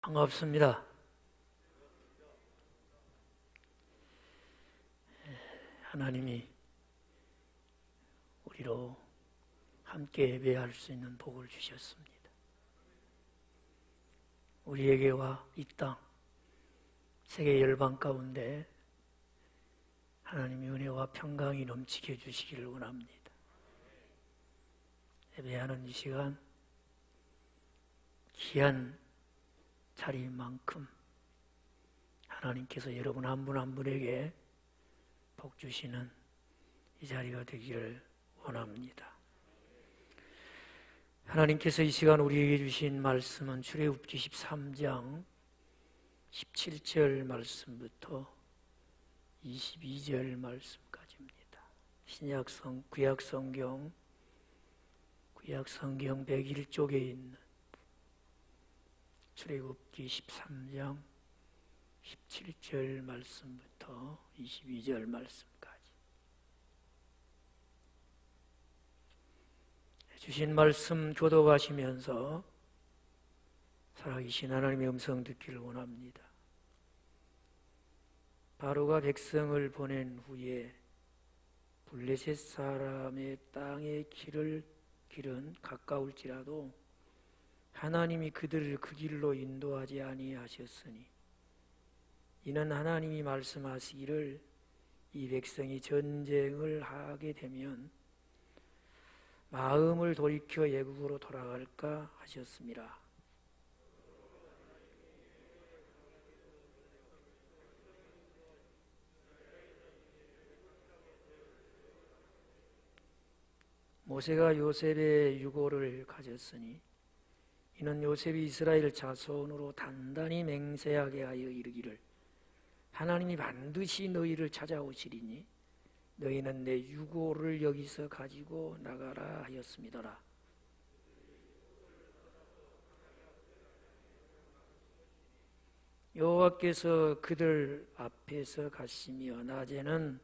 반갑습니다. 하나님이 우리로 함께 예배할 수 있는 복을 주셨습니다. 우리에게와 이 땅, 세계 열방 가운데 하나님의 은혜와 평강이 넘치게 해주시기를 원합니다. 예배하는 이 시간 귀한 자리인 만큼 하나님께서 여러분 한 분 한 분에게 복 주시는 이 자리가 되기를 원합니다. 하나님께서 이 시간 우리에게 주신 말씀은 출애굽기 13장 17절 말씀부터 22절 말씀까지입니다. 구약 성경 101쪽에 있는 출애굽기 13장 17절 말씀부터 22절 말씀까지 주신 말씀 교독하시면서 살아계신 하나님의 음성 듣기를 원합니다. 바로가 백성을 보낸 후에 블레셋 사람의 땅의 길은 가까울지라도 하나님이 그들을 그 길로 인도하지 아니하셨으니 이는 하나님이 말씀하시기를 이 백성이 전쟁을 하게 되면 마음을 돌이켜 애국으로 돌아갈까 하셨습니다. 모세가 요셉의 유고를 가졌으니 이는 요셉이 이스라엘 자손으로 단단히 맹세하게 하여 이르기를 하나님이 반드시 너희를 찾아오시리니 너희는 내 유고를 여기서 가지고 나가라 하였음이더라. 여호와께서 그들 앞에서 가시며 낮에는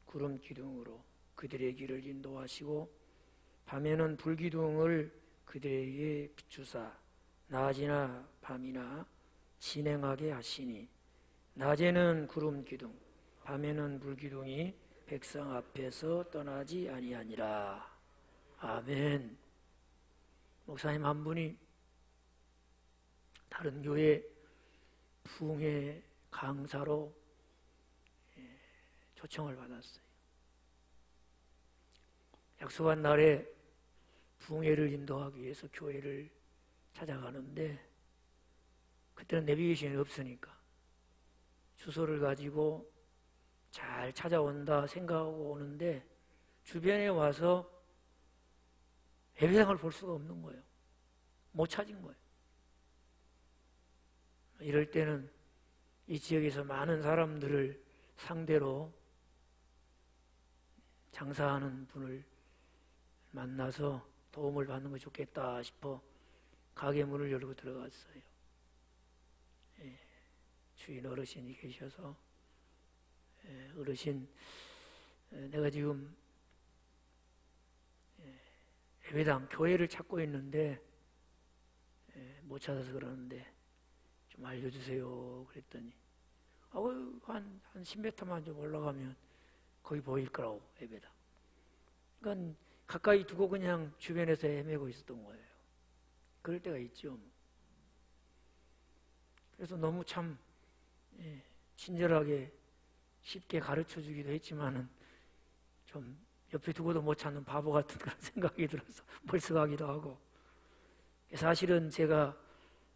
구름 기둥으로 그들의 길을 인도하시고 밤에는 불기둥을 그들에게 비추사 낮이나 밤이나 진행하게 하시니 낮에는 구름 기둥 밤에는 불기둥이 백성 앞에서 떠나지 아니하니라. 아멘. 목사님 한 분이 다른 교회 부흥회 강사로 초청을 받았어요. 약속한 날에 부흥회를 인도하기 위해서 교회를 찾아가는데 그때는 내비게이션이 없으니까 주소를 가지고 잘 찾아온다 생각하고 오는데 주변에 와서 예배당을 볼 수가 없는 거예요. 못 찾은 거예요. 이럴 때는 이 지역에서 많은 사람들을 상대로 장사하는 분을 만나서 도움을 받는 거 좋겠다 싶어 가게 문을 열고 들어갔어요. 주인 어르신이 계셔서 어르신 내가 지금 예배당 교회를 찾고 있는데 못 찾아서 그러는데 좀 알려주세요 그랬더니 한 10m만 좀 올라가면 거기 보일 거라고 예배당. 그러니까 가까이 두고 그냥 주변에서 헤매고 있었던 거예요. 그럴 때가 있죠. 그래서 너무 참 친절하게 쉽게 가르쳐 주기도 했지만은 좀 옆에 두고도 못 찾는 바보 같은 그런 생각이 들어서 멀쩡하기도 하고. 사실은 제가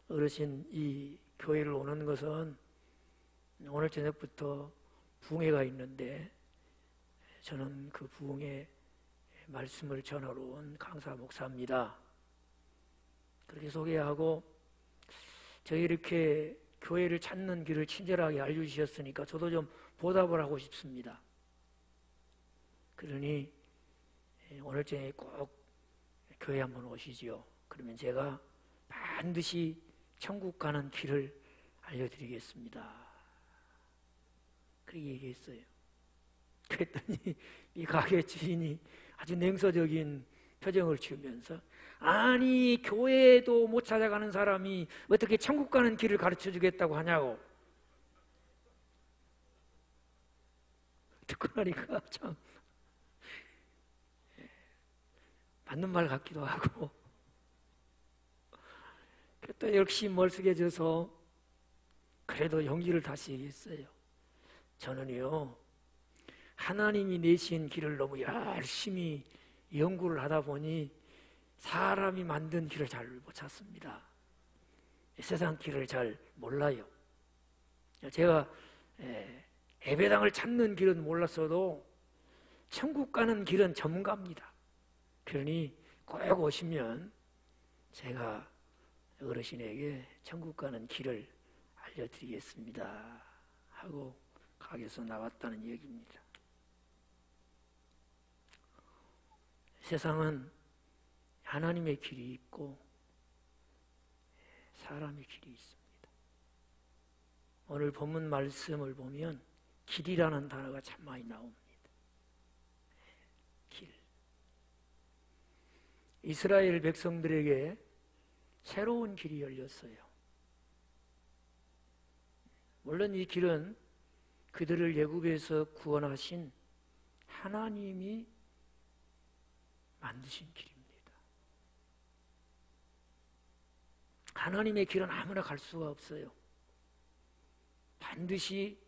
어르신 이 교회를 오는 것은 오늘 저녁부터 부흥회가 있는데 저는 그 부흥회 말씀을 전하러 온 강사 목사입니다. 그렇게 소개하고 저희 이렇게 교회를 찾는 길을 친절하게 알려주셨으니까 저도 좀 보답을 하고 싶습니다. 그러니 오늘 저녁에 꼭 교회 한번 오시지요. 그러면 제가 반드시 천국 가는 길을 알려드리겠습니다. 그렇게 얘기했어요. 그랬더니 이 가게 주인이 아주 냉소적인 표정을 지으면서 아니 교회도 못 찾아가는 사람이 어떻게 천국 가는 길을 가르쳐 주겠다고 하냐고. 듣고 나니까 참 맞는 말 같기도 하고 또 역시 멀쑥해져서 그래도 용기를 다시 얘기했어요. 저는요 하나님이 내신 길을 너무 열심히 연구를 하다 보니 사람이 만든 길을 잘 못 찾습니다. 세상 길을 잘 몰라요. 제가 예배당을 찾는 길은 몰랐어도 천국 가는 길은 전문가입니다. 그러니 꼭 오시면 제가 어르신에게 천국 가는 길을 알려드리겠습니다 하고 가게에서 나왔다는 얘기입니다. 세상은 하나님의 길이 있고 사람의 길이 있습니다. 오늘 본문 말씀을 보면 길이라는 단어가 참 많이 나옵니다. 길. 이스라엘 백성들에게 새로운 길이 열렸어요. 물론 이 길은 그들을 애굽에서 구원하신 하나님이 만드신 길입니다. 하나님의 길은 아무나 갈 수가 없어요. 반드시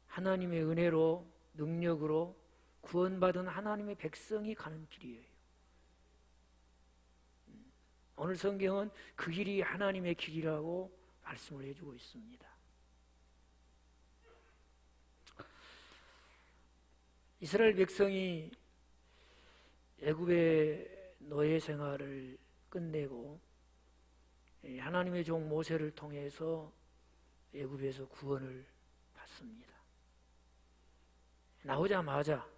하나님의 은혜로 능력으로 구원받은 하나님의 백성이 가는 길이에요. 오늘 성경은 그 길이 하나님의 길이라고 말씀을 해주고 있습니다. 이스라엘 백성이 애굽의 노예 생활을 끝내고 하나님의 종 모세를 통해서 애굽에서 구원을 받습니다. 나오자마자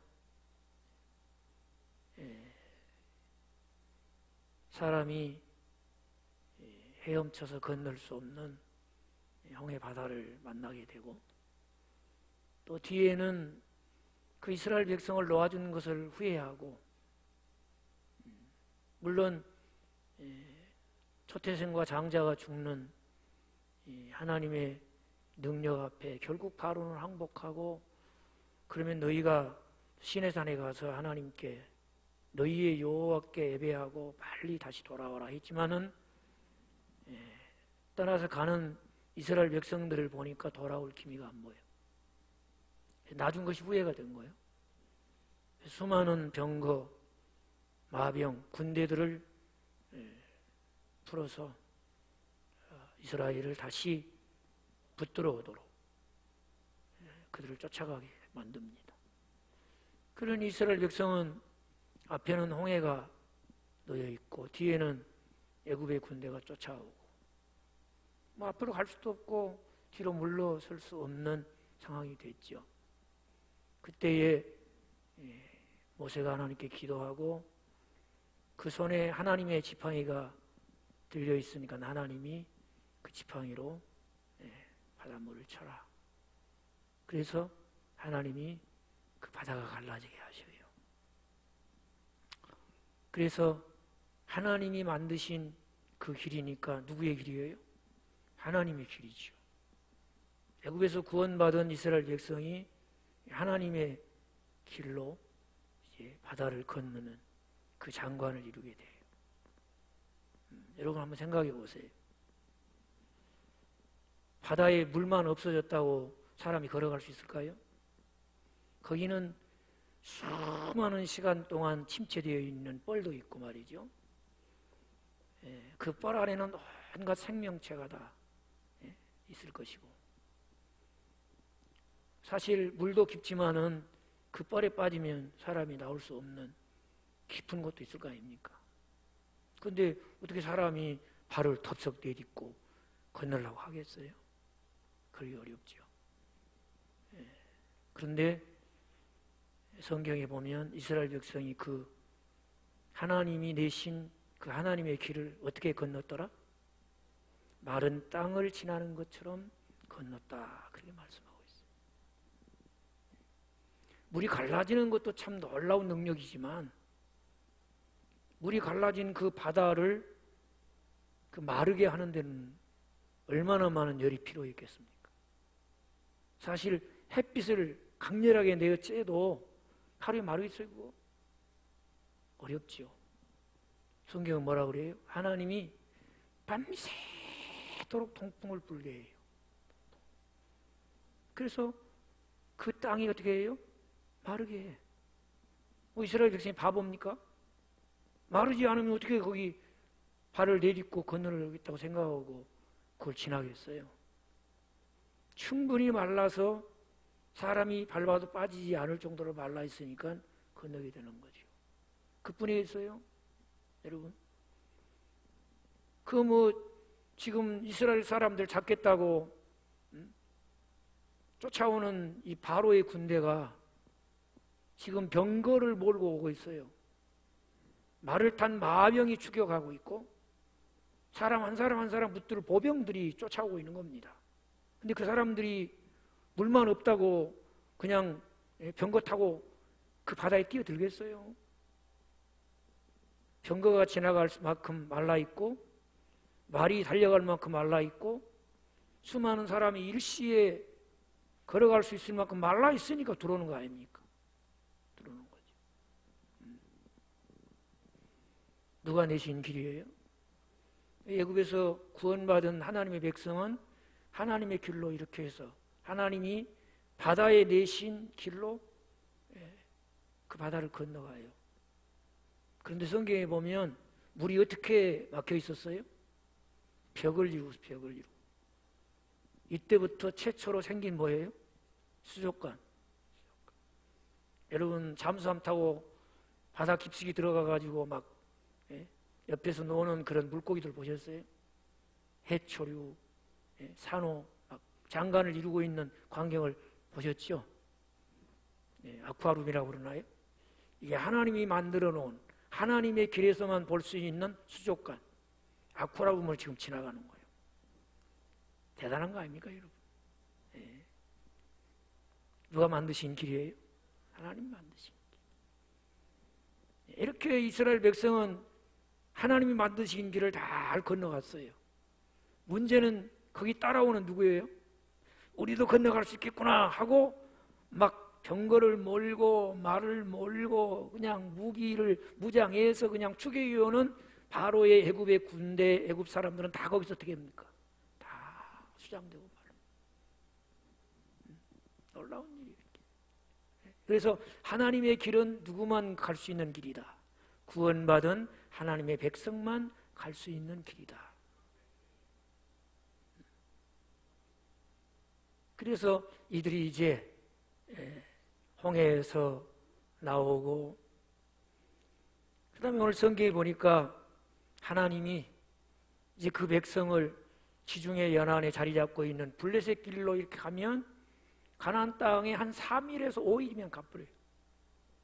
사람이 헤엄쳐서 건널 수 없는 홍해 바다를 만나게 되고 또 뒤에는 그 이스라엘 백성을 놓아준 것을 후회하고 물론 초태생과 장자가 죽는 하나님의 능력 앞에 결국 바로는 항복하고 그러면 너희가 시내산에 가서 하나님께 너희의 여호와께 예배하고 빨리 다시 돌아오라 했지만은 떠나서 가는 이스라엘 백성들을 보니까 돌아올 기미가 안 보여. 놔준 것이 후회가 된 거예요. 수많은 병거, 마병, 군대들을 풀어서 이스라엘을 다시 붙들어 오도록 그들을 쫓아가게 만듭니다. 그런 이스라엘 백성은 앞에는 홍해가 놓여 있고 뒤에는 애굽의 군대가 쫓아오고 앞으로 갈 수도 없고 뒤로 물러설 수 없는 상황이 됐죠. 그때에 모세가 하나님께 기도하고 그 손에 하나님의 지팡이가 들려 있으니까 하나님이 그 지팡이로 바닷물을 쳐라. 그래서 하나님이 그 바다가 갈라지게 하셔요. 그래서 하나님이 만드신 그 길이니까 누구의 길이에요? 하나님의 길이죠. 애굽에서 구원받은 이스라엘 백성이 하나님의 길로 이제 바다를 건너는 그 장관을 이루게 돼요. 여러분 한번 생각해 보세요. 바다에 물만 없어졌다고 사람이 걸어갈 수 있을까요? 거기는 수많은 시간 동안 침체되어 있는 뻘도 있고 말이죠. 그 뻘 안에는 온갖 생명체가 다 있을 것이고 사실 물도 깊지만은 그 뻘에 빠지면 사람이 나올 수 없는 깊은 곳도 있을 거 아닙니까? 근데 어떻게 사람이 발을 덥석 내딛고 건너려고 하겠어요? 그러기 어렵죠. 그런데 성경에 보면 이스라엘 백성이 그 하나님이 내신 그 하나님의 길을 어떻게 건넜더라? 마른 땅을 지나는 것처럼 건넜다. 그렇게 말씀하고 있어요. 물이 갈라지는 것도 참 놀라운 능력이지만 물이 갈라진 그 바다를 그 마르게 하는 데는 얼마나 많은 열이 필요했겠습니까? 사실 햇빛을 강렬하게 내어 쬐도 하루에 마르겠어요, 그거? 어렵지요. 성경은 뭐라 그래요? 하나님이 밤새도록 통풍을 불게 해요. 그래서 그 땅이 어떻게 해요? 마르게 해. 이스라엘 백성이 바보입니까? 마르지 않으면 어떻게 거기 발을 내딛고 건너겠다고 생각하고 그걸 지나겠어요? 충분히 말라서 사람이 밟아도 빠지지 않을 정도로 말라 있으니까 건너게 되는 거죠. 그뿐이겠어요? 여러분, 지금 이스라엘 사람들 잡겠다고 쫓아오는 이 바로의 군대가 지금 병거를 몰고 오고 있어요. 말을 탄 마병이 추격하고 있고 사람 한 사람 한 사람 붙들 보병들이 쫓아오고 있는 겁니다. 근데 그 사람들이 물만 없다고 그냥 병거 타고 그 바다에 뛰어들겠어요? 병거가 지나갈 만큼 말라있고 말이 달려갈 만큼 말라있고 수많은 사람이 일시에 걸어갈 수 있을 만큼 말라있으니까 들어오는 거 아닙니까? 들어오는 거죠. 누가 내신 길이에요? 애굽에서 구원받은 하나님의 백성은 하나님의 길로 이렇게 해서 하나님이 바다에 내신 길로 그 바다를 건너가요. 그런데 성경에 보면 물이 어떻게 막혀 있었어요? 벽을 이루고 벽을 이루고. 이때부터 최초로 생긴 뭐예요? 수족관. 여러분 잠수함 타고 바다 깊숙이 들어가 가지고 막 옆에서 노는 그런 물고기들 보셨어요? 해초류, 산호, 막 장관을 이루고 있는 광경을 보셨죠? 아쿠아룸이라고 그러나요? 이게 하나님이 만들어 놓은 하나님의 길에서만 볼 수 있는 수족관, 아쿠아룸을 지금 지나가는 거예요. 대단한 거 아닙니까, 여러분? 누가 만드신 길이에요? 하나님 만드신 길. 이렇게 이스라엘 백성은 하나님이 만드신 길을 다 건너갔어요. 문제는 거기 따라오는 누구예요? 우리도 건너갈 수 있겠구나 하고 막 병거를 몰고 말을 몰고 그냥 무기를 무장해서 그냥 추격해 오는 바로의 애굽의 군대, 애굽 사람들은 다 거기서 어떻게 합니까? 다 수장되고 말합니다. 놀라운 일이에요. 그래서 하나님의 길은 누구만 갈 수 있는 길이다. 구원받은 하나님의 백성만 갈 수 있는 길이다. 그래서 이들이 이제 홍해에서 나오고 그 다음에 오늘 성경에 보니까 하나님이 이제 그 백성을 지중해 연안에 자리 잡고 있는 블레셋 길로 이렇게 가면 가나안 땅에 한 3일에서 5일이면 가버려요.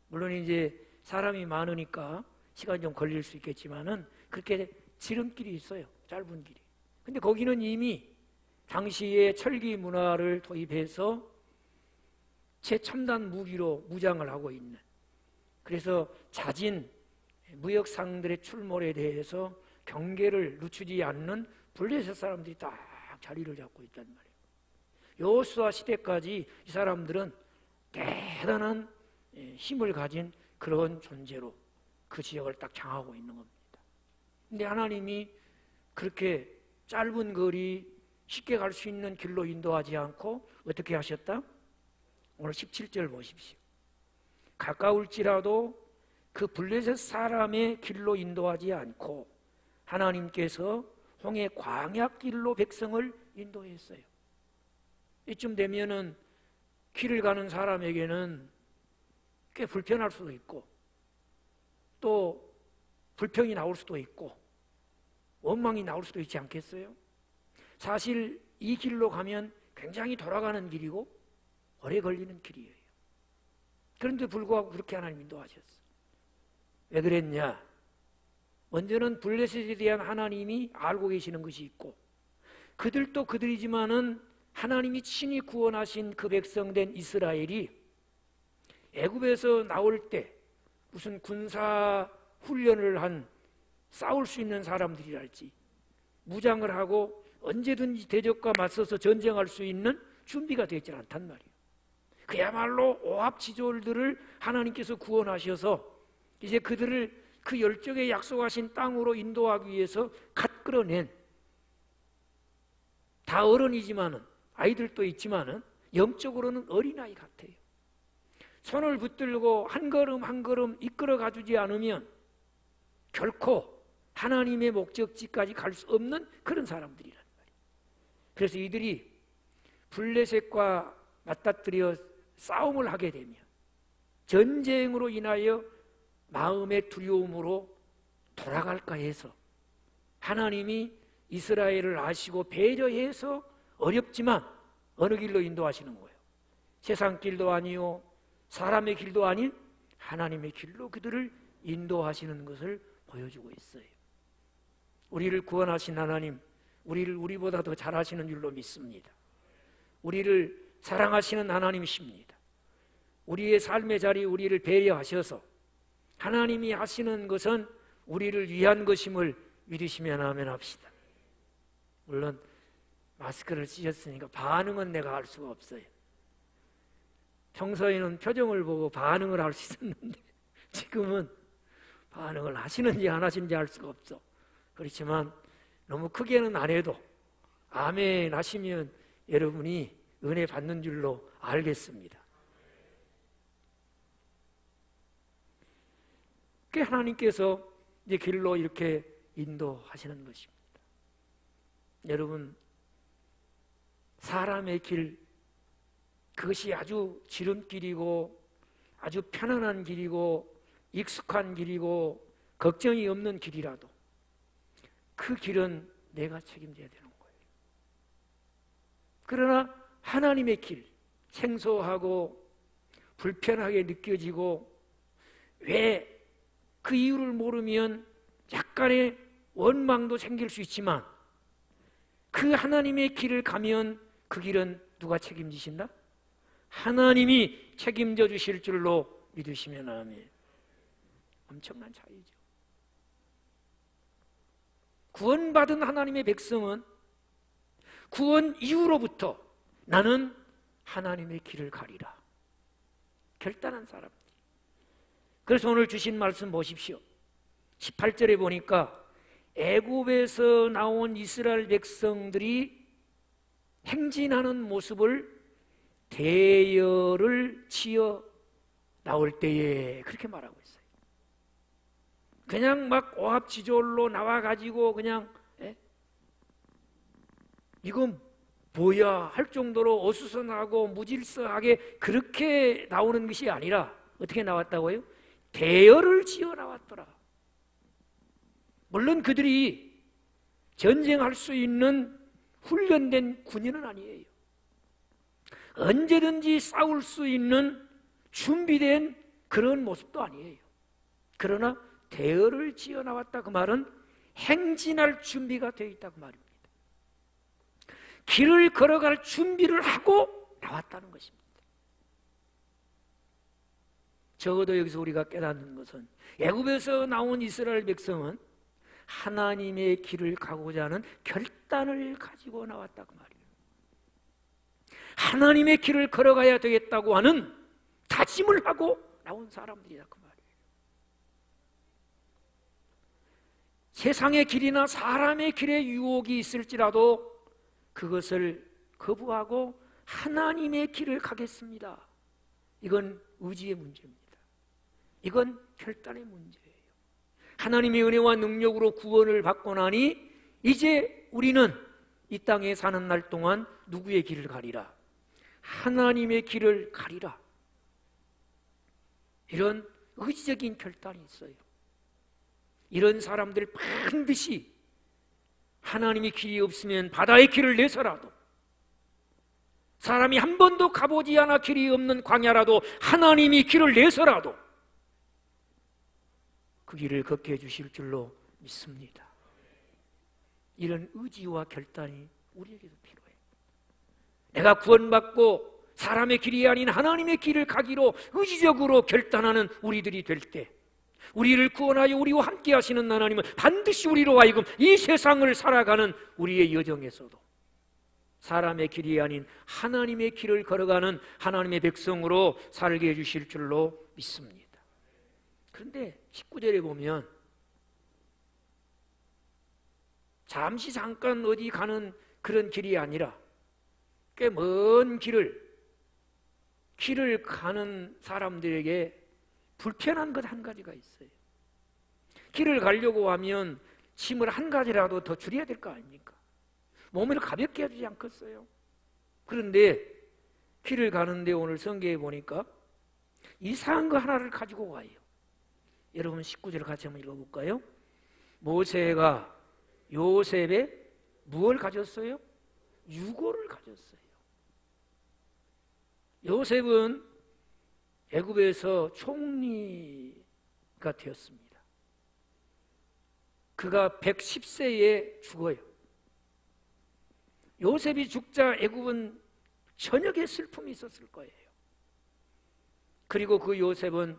물론 이제 사람이 많으니까 시간이 좀 걸릴 수 있겠지만은 그렇게 지름길이 있어요. 짧은 길이. 근데 거기는 이미 당시의 철기 문화를 도입해서 최첨단 무기로 무장을 하고 있는, 그래서 잦은 무역상들의 출몰에 대해서 경계를 늦추지 않는 블레셋 사람들이 딱 자리를 잡고 있단 말이에요. 여호수아 시대까지 이 사람들은 대단한 힘을 가진 그런 존재로 그 지역을 딱 장하고 있는 겁니다. 근데 하나님이 그렇게 짧은 거리 쉽게 갈 수 있는 길로 인도하지 않고 어떻게 하셨다? 오늘 17절 보십시오. 가까울지라도 그 블레셋 사람의 길로 인도하지 않고 하나님께서 홍해 광야길로 백성을 인도했어요. 이쯤 되면은 길을 가는 사람에게는 꽤 불편할 수도 있고 또 불평이 나올 수도 있고 원망이 나올 수도 있지 않겠어요? 사실 이 길로 가면 굉장히 돌아가는 길이고 오래 걸리는 길이에요. 그런데 불구하고 그렇게 하나님 인도하셨어요. 왜 그랬냐? 먼저는 블레셋에 대한 하나님이 알고 계시는 것이 있고 그들도 그들이지만은 하나님이 친히 구원하신 그 백성된 이스라엘이 애굽에서 나올 때 무슨 군사 훈련을 한 싸울 수 있는 사람들이랄지 무장을 하고 언제든지 대적과 맞서서 전쟁할 수 있는 준비가 되어 있지 않단 말이에요. 그야말로 오합지졸들을 하나님께서 구원하셔서 이제 그들을 그 열정에 약속하신 땅으로 인도하기 위해서 갓 끌어낸, 다 어른이지만은 아이들도 있지만은 영적으로는 어린아이 같아요. 손을 붙들고 한 걸음 한 걸음 이끌어 가주지 않으면 결코 하나님의 목적지까지 갈 수 없는 그런 사람들이란 말이에요. 그래서 이들이 블레셋과 맞닥뜨려 싸움을 하게 되면 전쟁으로 인하여 마음의 두려움으로 돌아갈까 해서 하나님이 이스라엘을 아시고 배려해서 어렵지만 어느 길로 인도하시는 거예요? 세상 길도 아니요 사람의 길도 아닌 하나님의 길로 그들을 인도하시는 것을 보여주고 있어요. 우리를 구원하신 하나님, 우리를 우리보다 더 잘하시는 줄로 믿습니다. 우리를 사랑하시는 하나님이십니다. 우리의 삶의 자리 우리를 배려하셔서 하나님이 하시는 것은 우리를 위한 것임을 믿으시면 아멘 합시다. 물론 마스크를 쓰셨으니까 반응은 내가 할 수가 없어요. 평소에는 표정을 보고 반응을 할 수 있었는데 지금은 반응을 하시는지 안 하시는지 알 수가 없어. 그렇지만 너무 크게는 안 해도 아멘 하시면 여러분이 은혜 받는 줄로 알겠습니다. 그 하나님께서 이제 길로 이렇게 인도하시는 것입니다. 여러분, 사람의 길, 그것이 아주 지름길이고 아주 편안한 길이고 익숙한 길이고 걱정이 없는 길이라도 그 길은 내가 책임져야 되는 거예요. 그러나 하나님의 길, 생소하고 불편하게 느껴지고 왜 그 이유를 모르면 약간의 원망도 생길 수 있지만 그 하나님의 길을 가면 그 길은 누가 책임지신다? 하나님이 책임져 주실 줄로 믿으시면 아멘. 엄청난 차이죠. 구원받은 하나님의 백성은 구원 이후로부터 나는 하나님의 길을 가리라 결단한 사람. 그래서 오늘 주신 말씀 보십시오. 18절에 보니까 애굽에서 나온 이스라엘 백성들이 행진하는 모습을 대열을 지어 나올 때에 그렇게 말하고 있어요. 그냥 막 오합지졸로 나와가지고 그냥 이건 뭐야 할 정도로 어수선하고 무질서하게 그렇게 나오는 것이 아니라 어떻게 나왔다고요? 대열을 지어 나왔더라. 물론 그들이 전쟁할 수 있는 훈련된 군인은 아니에요. 언제든지 싸울 수 있는 준비된 그런 모습도 아니에요. 그러나 대열을 지어 나왔다 그 말은 행진할 준비가 되어 있다 그 말입니다. 길을 걸어갈 준비를 하고 나왔다는 것입니다. 적어도 여기서 우리가 깨닫는 것은 애굽에서 나온 이스라엘 백성은 하나님의 길을 가고자 하는 결단을 가지고 나왔다 그 말이에요. 하나님의 길을 걸어가야 되겠다고 하는 다짐을 하고 나온 사람들이다 그 말이에요. 세상의 길이나 사람의 길에 유혹이 있을지라도 그것을 거부하고 하나님의 길을 가겠습니다. 이건 의지의 문제입니다. 이건 결단의 문제예요. 하나님의 은혜와 능력으로 구원을 받고 나니 이제 우리는 이 땅에 사는 날 동안 누구의 길을 가리라? 하나님의 길을 가리라. 이런 의지적인 결단이 있어요. 이런 사람들 반드시 하나님의 길이 없으면 바다의 길을 내서라도, 사람이 한 번도 가보지 않아 길이 없는 광야라도 하나님이 길을 내서라도 그 길을 걷게 해주실 줄로 믿습니다. 이런 의지와 결단이 우리에게도 필요해요. 내가 구원받고 사람의 길이 아닌 하나님의 길을 가기로 의지적으로 결단하는 우리들이 될 때 우리를 구원하여 우리와 함께 하시는 하나님은 반드시 우리로 하여금 이 세상을 살아가는 우리의 여정에서도 사람의 길이 아닌 하나님의 길을 걸어가는 하나님의 백성으로 살게 해주실 줄로 믿습니다. 그런데 19절에 보면 잠시 잠깐 어디 가는 그런 길이 아니라 꽤 먼 길을 가는 사람들에게 불편한 것 한 가지가 있어요. 길을 가려고 하면 짐을 한 가지라도 더 줄여야 될 거 아닙니까? 몸을 가볍게 해주지 않겠어요? 그런데 길을 가는데 오늘 성경에 보니까 이상한 거 하나를 가지고 와요. 여러분 19절 같이 한번 읽어볼까요? 모세가 요셉의 무엇을 가졌어요? 유고를 가졌어요. 요셉은 애굽에서 총리가 되었습니다. 그가 110세에 죽어요. 요셉이 죽자 애굽은 저녁에 슬픔이 있었을 거예요. 그리고 그 요셉은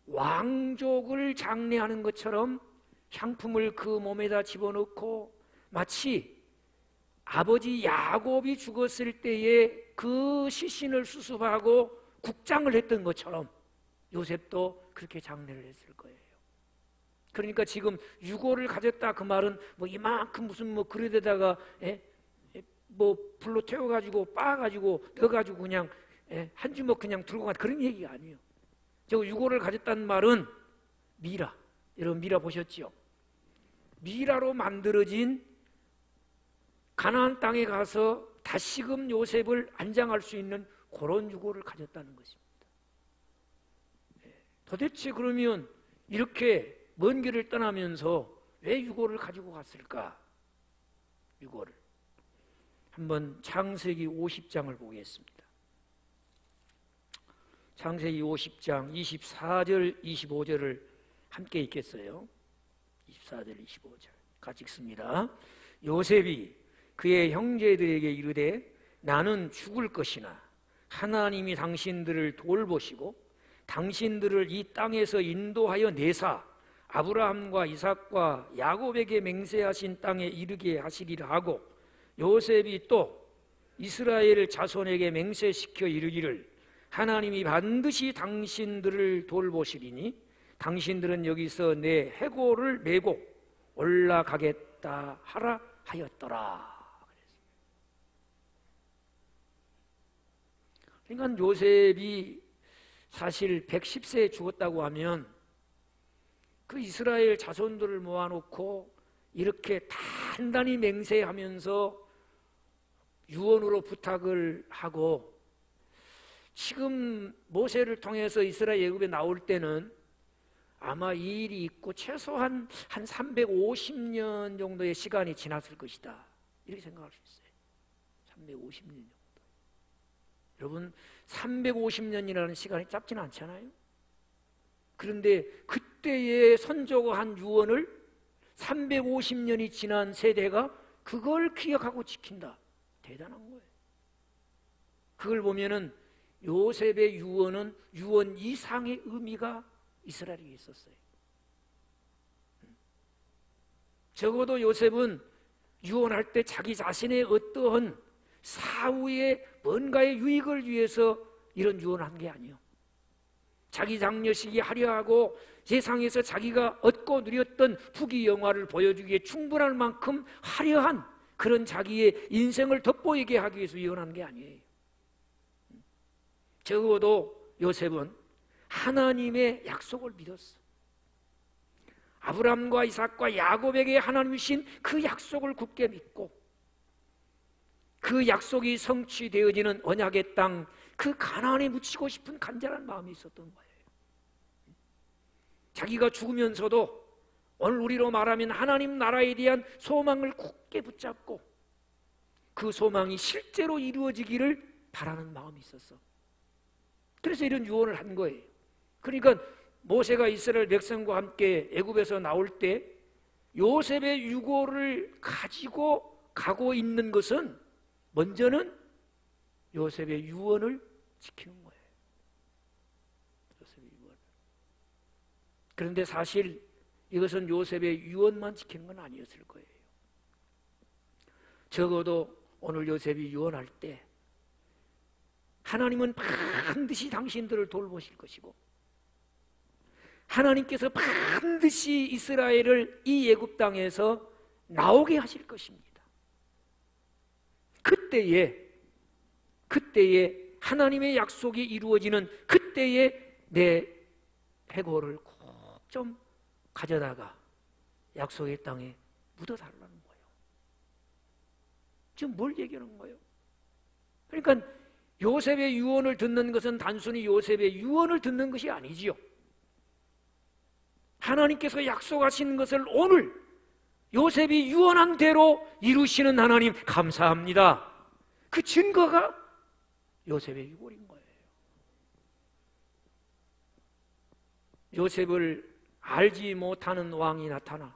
왕족을 장례하는 것처럼 향품을 그 몸에다 집어넣고 마치 아버지 야곱이 죽었을 때에 그 시신을 수습하고 국장을 했던 것처럼 요셉도 그렇게 장례를 했을 거예요. 그러니까 지금 유고를 가졌다 그 말은 뭐 이만큼 무슨 뭐 그릇에다가 뭐 불로 태워가지고 빻아가지고 넣어가지고 그냥 한 주먹 그냥 들고 간 그런 얘기가 아니에요. 저 유고를 가졌다는 말은 미라, 여러분 미라 보셨죠? 미라로 만들어진 가나안 땅에 가서 다시금 요셉을 안장할 수 있는 그런 유고를 가졌다는 것입니다. 도대체 그러면 이렇게 먼 길을 떠나면서 왜 유고를 가지고 갔을까? 유고를 한번 창세기 50장을 보겠습니다. 창세기 50장 24절 25절을 함께 읽겠어요. 24절 25절 같이 읽습니다. 요셉이 그의 형제들에게 이르되 나는 죽을 것이나 하나님이 당신들을 돌보시고 당신들을 이 땅에서 인도하여 내사 아브라함과 이삭과 야곱에게 맹세하신 땅에 이르게 하시리라 하고 요셉이 또 이스라엘 자손에게 맹세시켜 이르기를 하나님이 반드시 당신들을 돌보시리니 당신들은 여기서 내 해골을 메고 올라가겠다 하라 하였더라. 그러니까 요셉이 사실 110세에 죽었다고 하면 그 이스라엘 자손들을 모아놓고 이렇게 단단히 맹세하면서 유언으로 부탁을 하고 지금 모세를 통해서 이스라엘 애굽에 나올 때는 아마 이 일이 있고 최소한 한 350년 정도의 시간이 지났을 것이다 이렇게 생각할 수 있어요. 350년 정도. 여러분 350년이라는 시간이 짧지는 않잖아요. 그런데 그때의 선조가 한 유언을 350년이 지난 세대가 그걸 기억하고 지킨다. 대단한 거예요. 그걸 보면은 요셉의 유언은 유언 이상의 의미가 이스라엘에 있었어요. 적어도 요셉은 유언할 때 자기 자신의 어떠한 사후의 뭔가의 유익을 위해서 이런 유언을 한 게 아니에요. 자기 장려식이 하려하고 세상에서 자기가 얻고 누렸던 부귀영화를 보여주기에 충분할 만큼 화려한 그런 자기의 인생을 돋보이게 하기 위해서 유언한 게 아니에요. 적어도 요셉은 하나님의 약속을 믿었어. 아브라함과 이삭과 야곱에게 하나님이 주신 그 약속을 굳게 믿고 그 약속이 성취되어지는 언약의 땅, 그 가나안에 묻히고 싶은 간절한 마음이 있었던 거예요. 자기가 죽으면서도 오늘 우리로 말하면 하나님 나라에 대한 소망을 굳게 붙잡고 그 소망이 실제로 이루어지기를 바라는 마음이 있었어. 그래서 이런 유언을 한 거예요. 그러니까 모세가 이스라엘 백성과 함께 애굽에서 나올 때 요셉의 유고를 가지고 가고 있는 것은 먼저는 요셉의 유언을 지키는 거예요. 요셉의 유언. 그런데 사실 이것은 요셉의 유언만 지키는 건 아니었을 거예요. 적어도 오늘 요셉이 유언할 때 하나님은 반드시 당신들을 돌보실 것이고 하나님께서 반드시 이스라엘을 이 애굽 땅에서 나오게 하실 것입니다. 그때에 하나님의 약속이 이루어지는 그때에 내 해골을 꼭 좀 가져다가 약속의 땅에 묻어달라는 거예요. 지금 뭘 얘기하는 거예요? 그러니까 요셉의 유언을 듣는 것은 단순히 요셉의 유언을 듣는 것이 아니지요. 하나님께서 약속하신 것을 오늘 요셉이 유언한 대로 이루시는 하나님 감사합니다. 그 증거가 요셉의 유골인 거예요. 요셉을 알지 못하는 왕이 나타나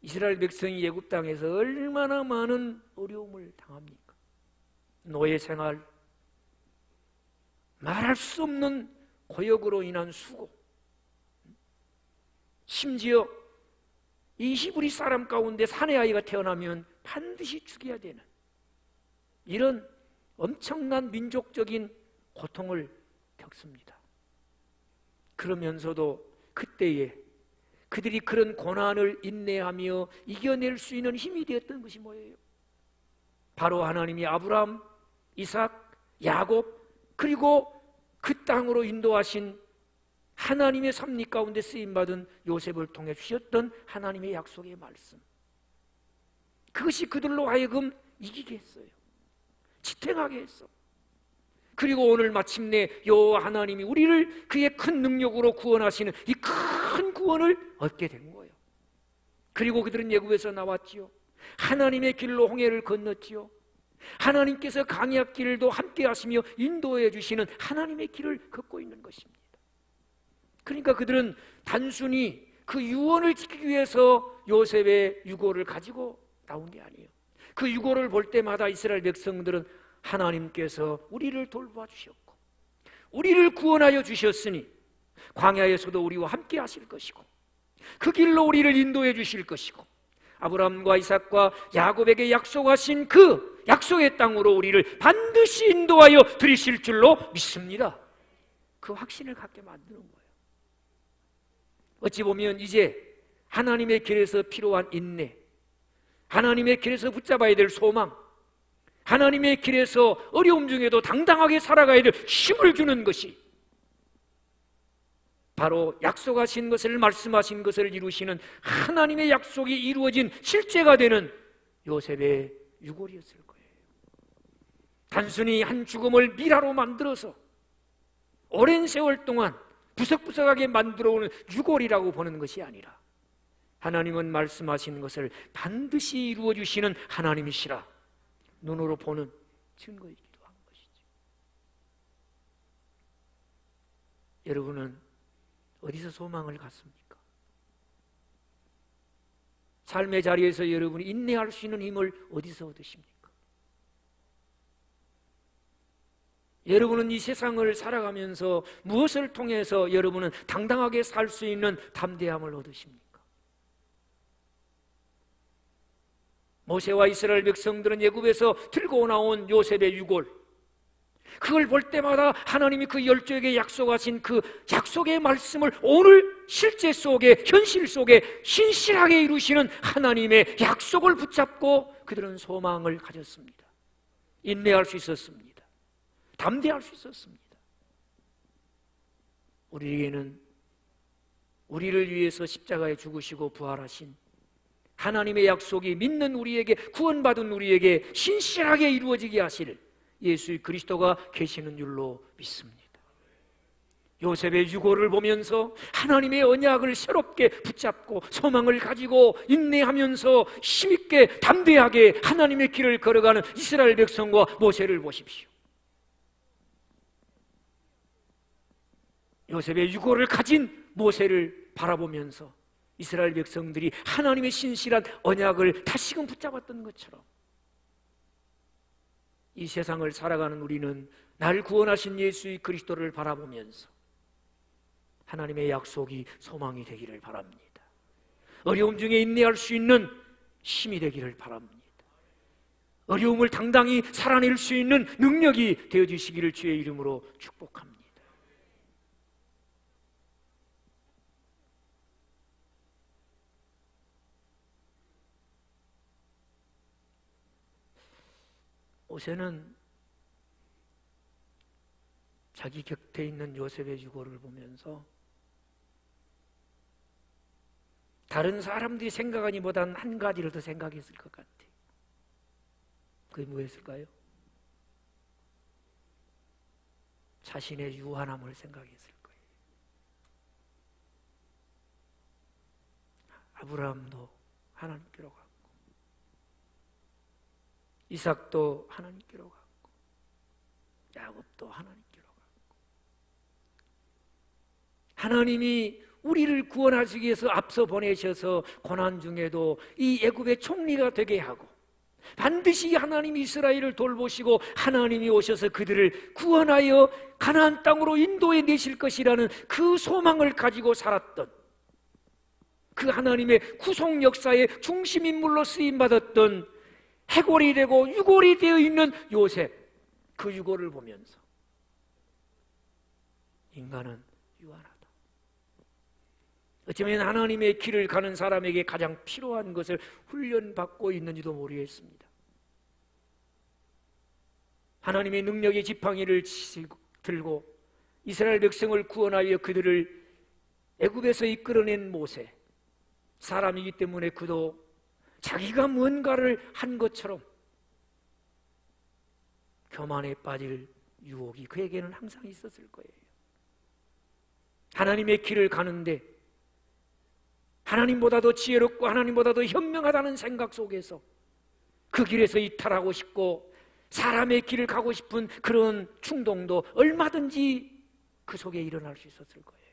이스라엘 백성이 애굽 땅에서 얼마나 많은 어려움을 당합니까? 노예 생활, 말할 수 없는 고역으로 인한 수고, 심지어 이 히브리 사람 가운데 사내 아이가 태어나면 반드시 죽여야 되는 이런 엄청난 민족적인 고통을 겪습니다. 그러면서도 그때에 그들이 그런 고난을 인내하며 이겨낼 수 있는 힘이 되었던 것이 뭐예요? 바로 하나님이 아브라함, 이삭, 야곱 그리고 그 땅으로 인도하신 하나님의 섭리 가운데 쓰임받은 요셉을 통해 주셨던 하나님의 약속의 말씀, 그것이 그들로 하여금 이기게 했어요. 지탱하게 했어. 그리고 오늘 마침내 여호와 하나님이 우리를 그의 큰 능력으로 구원하시는 이 큰 구원을 얻게 된 거예요. 그리고 그들은 애굽에서 나왔지요. 하나님의 길로 홍해를 건넜지요. 하나님께서 강약 길도 함께 하시며 인도해 주시는 하나님의 길을 걷고 있는 것입니다. 그러니까 그들은 단순히 그 유언을 지키기 위해서 요셉의 유고를 가지고 나온 게 아니에요. 그 유고를 볼 때마다 이스라엘 백성들은 하나님께서 우리를 돌봐 주셨고 우리를 구원하여 주셨으니 광야에서도 우리와 함께 하실 것이고 그 길로 우리를 인도해 주실 것이고 아브라함과 이삭과 야곱에게 약속하신 그 약속의 땅으로 우리를 반드시 인도하여 들이실 줄로 믿습니다. 그 확신을 갖게 만드는 거예요. 어찌 보면 이제 하나님의 길에서 필요한 인내, 하나님의 길에서 붙잡아야 될 소망, 하나님의 길에서 어려움 중에도 당당하게 살아가야 될 힘을 주는 것이 바로 약속하신 것을 말씀하신 것을 이루시는 하나님의 약속이 이루어진 실제가 되는 요셉의 유골이었을 거예요. 단순히 한 죽음을 미라로 만들어서 오랜 세월 동안 부석부석하게 만들어오는 유골이라고 보는 것이 아니라 하나님은 말씀하신 것을 반드시 이루어 주시는 하나님이시라 눈으로 보는 증거이기도 한 것이죠. 여러분은 어디서 소망을 갖습니까? 삶의 자리에서 여러분이 인내할 수 있는 힘을 어디서 얻으십니까? 여러분은 이 세상을 살아가면서 무엇을 통해서 여러분은 당당하게 살 수 있는 담대함을 얻으십니까? 모세와 이스라엘 백성들은 애굽에서 들고 나온 요셉의 유골, 그걸 볼 때마다 하나님이 그 열조에게 약속하신 그 약속의 말씀을 오늘 실제 속에, 현실 속에 신실하게 이루시는 하나님의 약속을 붙잡고 그들은 소망을 가졌습니다. 인내할 수 있었습니다. 담대할 수 있었습니다. 우리에게는 우리를 위해서 십자가에 죽으시고 부활하신 하나님의 약속이 믿는 우리에게, 구원받은 우리에게 신실하게 이루어지게 하실 예수 그리스도가 계시는 줄로 믿습니다. 요셉의 유고를 보면서 하나님의 언약을 새롭게 붙잡고 소망을 가지고 인내하면서 힘있게 담대하게 하나님의 길을 걸어가는 이스라엘 백성과 모세를 보십시오. 요셉의 유고를 가진 모세를 바라보면서 이스라엘 백성들이 하나님의 신실한 언약을 다시금 붙잡았던 것처럼 이 세상을 살아가는 우리는 날 구원하신 예수 그리스도를 바라보면서 하나님의 약속이 소망이 되기를 바랍니다. 어려움 중에 인내할 수 있는 힘이 되기를 바랍니다. 어려움을 당당히 살아낼 수 있는 능력이 되어주시기를 주의 이름으로 축복합니다. 모세는 자기 곁에 있는 요셉의 유고를 보면서 다른 사람들이 생각하기보다는 한 가지를 더 생각했을 것 같아요. 그게 뭐였을까요? 자신의 유한함을 생각했을 거예요. 아브라함도 하나님께로 갔고, 이삭도 하나님께로 갔고, 야곱도 하나님께로 갔고, 하나님이 우리를 구원하시기 위해서 앞서 보내셔서 고난 중에도 이 애굽의 총리가 되게 하고, 반드시 하나님이 이스라엘을 돌보시고 하나님이 오셔서 그들을 구원하여 가나안 땅으로 인도해 내실 것이라는 그 소망을 가지고 살았던, 그 하나님의 구속 역사의 중심 인물로 쓰임받았던 해골이 되고 유골이 되어 있는 요셉, 그 유골을 보면서 인간은 유한하다. 어쩌면 하나님의 길을 가는 사람에게 가장 필요한 것을 훈련받고 있는지도 모르겠습니다. 하나님의 능력의 지팡이를 들고 이스라엘 백성을 구원하여 그들을 애굽에서 이끌어낸 모세, 사람이기 때문에 그도 자기가 뭔가를 한 것처럼 교만에 빠질 유혹이 그에게는 항상 있었을 거예요. 하나님의 길을 가는데 하나님보다도 지혜롭고 하나님보다도 현명하다는 생각 속에서 그 길에서 이탈하고 싶고 사람의 길을 가고 싶은 그런 충동도 얼마든지 그 속에 일어날 수 있었을 거예요.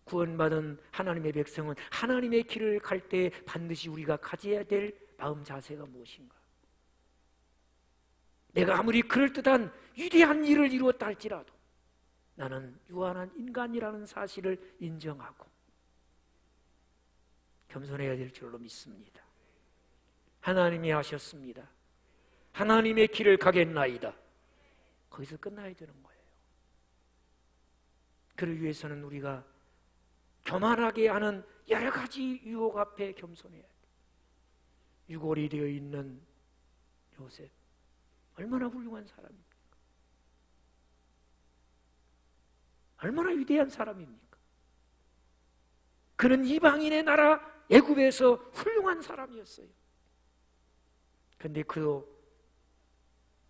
구원받은 하나님의 백성은 하나님의 길을 갈 때 반드시 우리가 가져야 될 마음 자세가 무엇인가? 내가 아무리 그럴듯한 위대한 일을 이루었다 할지라도 나는 유한한 인간이라는 사실을 인정하고 겸손해야 될 줄로 믿습니다. 하나님이 하셨습니다. 하나님의 길을 가겠나이다. 거기서 끝나야 되는 거예요. 그를 위해서는 우리가 교만하게 하는 여러 가지 유혹 앞에 겸손해야 돼요. 유골이 되어 있는 요셉, 얼마나 훌륭한 사람입니까? 얼마나 위대한 사람입니까? 그는 이방인의 나라 애굽에서 훌륭한 사람이었어요. 그런데 그도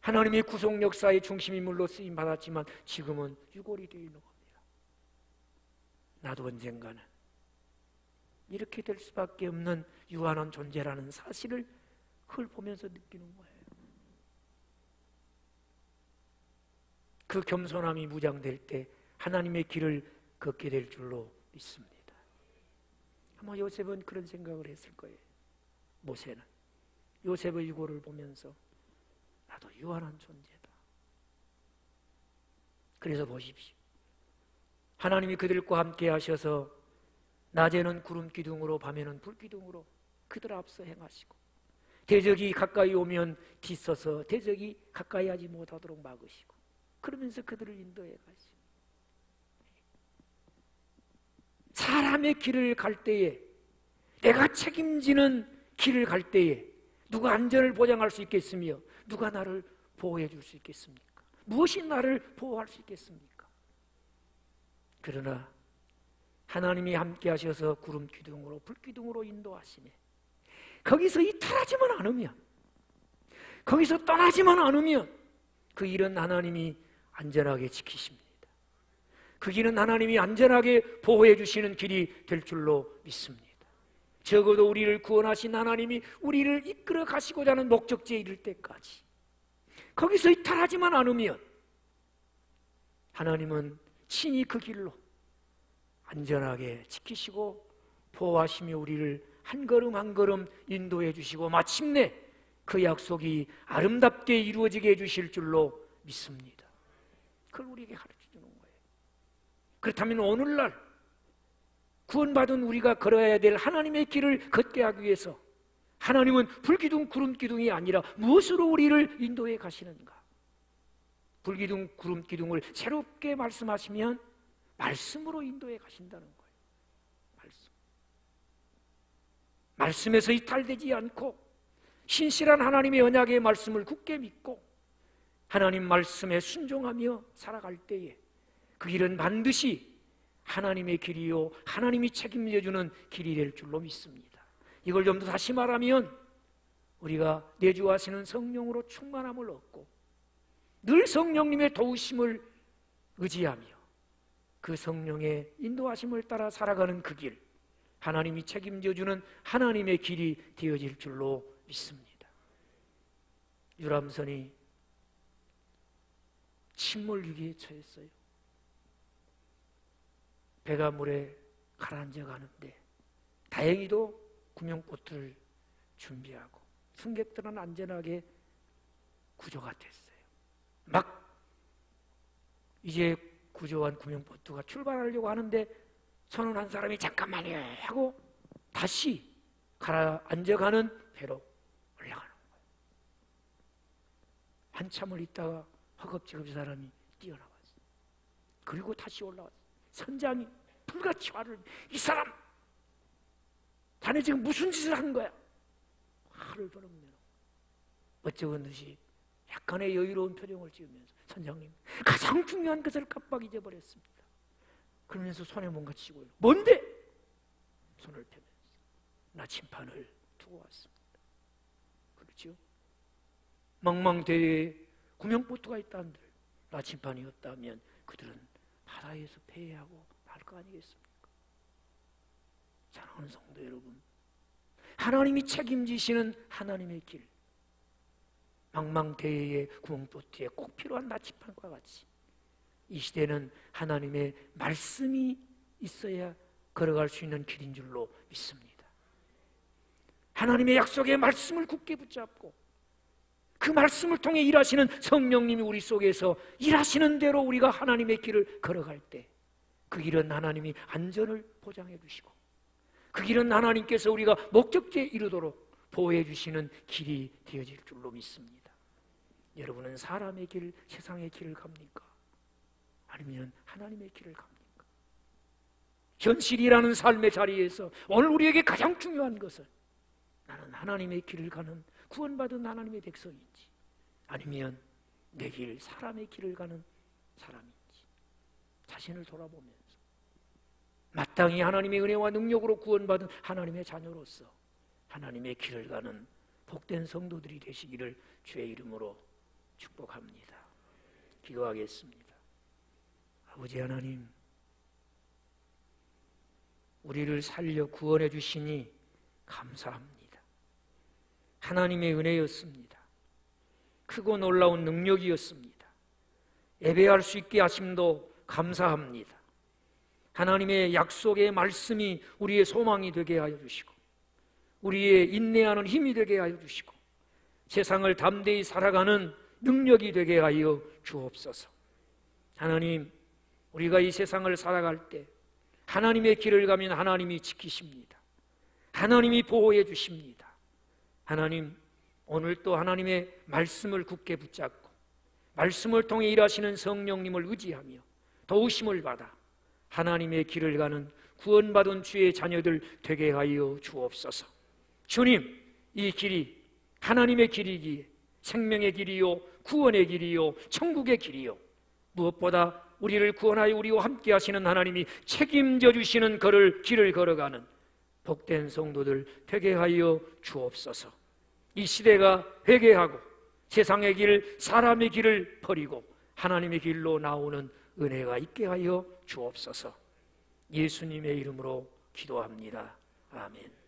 하나님의 구속 역사의 중심 인물로 쓰임 받았지만 지금은 유골이 되어 있는 겁니다. 나도 언젠가는 이렇게 될 수밖에 없는 유한한 존재라는 사실을 그걸 보면서 느끼는 거예요. 그 겸손함이 무장될 때 하나님의 길을 걷게 될 줄로 믿습니다. 아마 요셉은 그런 생각을 했을 거예요. 모세는 요셉의 유고를 보면서 나도 유한한 존재다. 그래서 보십시오. 하나님이 그들과 함께 하셔서 낮에는 구름 기둥으로 밤에는 불 기둥으로 그들 앞서 행하시고 대적이 가까이 오면 뒤서서 대적이 가까이 하지 못하도록 막으시고 그러면서 그들을 인도해 가시고 사람의 길을 갈 때에 내가 책임지는 길을 갈 때에 누가 안전을 보장할 수 있겠으며 누가 나를 보호해 줄 수 있겠습니까? 무엇이 나를 보호할 수 있겠습니까? 그러나 하나님이 함께 하셔서 구름 기둥으로 불 기둥으로 인도하시네. 거기서 이탈하지만 않으면 거기서 떠나지만 않으면 그 일은 하나님이 안전하게 지키십니다. 그 길은 하나님이 안전하게 보호해 주시는 길이 될 줄로 믿습니다. 적어도 우리를 구원하신 하나님이 우리를 이끌어 가시고자 하는 목적지에 이를 때까지 거기서 이탈하지만 않으면 하나님은 친히 그 길로 안전하게 지키시고 보호하시며 우리를 한 걸음 한 걸음 인도해 주시고 마침내 그 약속이 아름답게 이루어지게 해 주실 줄로 믿습니다. 그걸 우리에게 가르쳐 주는 거예요. 그렇다면 오늘날 구원받은 우리가 걸어야 될 하나님의 길을 걷게 하기 위해서 하나님은 불기둥 구름기둥이 아니라 무엇으로 우리를 인도해 가시는가? 불기둥 구름기둥을 새롭게 말씀하시면 말씀으로 인도해 가신다는 거예요. 말씀에서 이탈되지 않고 신실한 하나님의 언약의 말씀을 굳게 믿고 하나님 말씀에 순종하며 살아갈 때에 그 길은 반드시 하나님의 길이요 하나님이 책임져주는 길이 될 줄로 믿습니다. 이걸 좀 더 다시 말하면 우리가 내주하시는 성령으로 충만함을 얻고 늘 성령님의 도우심을 의지하며 그 성령의 인도하심을 따라 살아가는 그 길, 하나님이 책임져주는 하나님의 길이 되어질 줄로 믿습니다. 유람선이 침몰 위기에 처했어요. 배가 물에 가라앉아 가는데 다행히도 구명보트를 준비하고 승객들은 안전하게 구조가 됐어요. 막 이제 구조한 구명보트가 출발하려고 하는데 선원한 사람이 잠깐만요 하고 다시 가라앉아가는 배로 올라가는 거예요. 한참을 있다가 허겁지겁 사람이 뛰어나왔어요. 그리고 다시 올라왔어요. 선장이 불같이 화를, 이 사람 자네 지금 무슨 짓을 한 거야? 화를 버럭내고 어쩌건 듯이 약간의 여유로운 표정을 지으면서 선장님 가장 중요한 것을 깜빡 잊어버렸습니다. 그러면서 손에 뭔가 쥐고 뭔데? 손을 펴면서 나침판을 두고 왔습니다. 그렇죠? 망망대해에 구명보트가 있다는데 나침판이 없다면 그들은 바다에서 폐해하고 말 거 아니겠습니까? 사랑하는 성도 여러분, 하나님이 책임지시는 하나님의 길, 망망대해의 구멍보트에 꼭 필요한 나침판과 같이 이 시대는 하나님의 말씀이 있어야 걸어갈 수 있는 길인 줄로 믿습니다. 하나님의 약속의 말씀을 굳게 붙잡고 그 말씀을 통해 일하시는 성령님이 우리 속에서 일하시는 대로 우리가 하나님의 길을 걸어갈 때 그 길은 하나님이 안전을 보장해 주시고 그 길은 하나님께서 우리가 목적지에 이르도록 보호해 주시는 길이 되어질 줄로 믿습니다. 여러분은 사람의 길, 세상의 길을 갑니까? 아니면 하나님의 길을 갑니까? 현실이라는 삶의 자리에서 오늘 우리에게 가장 중요한 것은 나는 하나님의 길을 가는 구원받은 하나님의 백성인지 아니면 내 길, 사람의 길을 가는 사람인지 자신을 돌아보면서 마땅히 하나님의 은혜와 능력으로 구원받은 하나님의 자녀로서 하나님의 길을 가는 복된 성도들이 되시기를 주의 이름으로 축복합니다. 기도하겠습니다. 아버지 하나님, 우리를 살려 구원해 주시니 감사합니다. 하나님의 은혜였습니다. 크고 놀라운 능력이었습니다. 예배할 수 있게 하심도 감사합니다. 하나님의 약속의 말씀이 우리의 소망이 되게 하여 주시고 우리의 인내하는 힘이 되게 하여 주시고 세상을 담대히 살아가는 능력이 되게 하여 주옵소서. 하나님, 우리가 이 세상을 살아갈 때 하나님의 길을 가면 하나님이 지키십니다. 하나님이 보호해 주십니다. 하나님, 오늘 또 하나님의 말씀을 굳게 붙잡고 말씀을 통해 일하시는 성령님을 의지하며 도우심을 받아 하나님의 길을 가는 구원받은 주의 자녀들 되게 하여 주옵소서. 주님, 이 길이 하나님의 길이기에 생명의 길이요 구원의 길이요 천국의 길이요 무엇보다 우리를 구원하여 우리와 함께 하시는 하나님이 책임져 주시는 길을 걸어가는 복된 성도들 되게 하여 주옵소서. 이 시대가 회개하고 세상의 길, 사람의 길을 버리고 하나님의 길로 나오는 은혜가 있게 하여 주옵소서. 예수님의 이름으로 기도합니다. 아멘.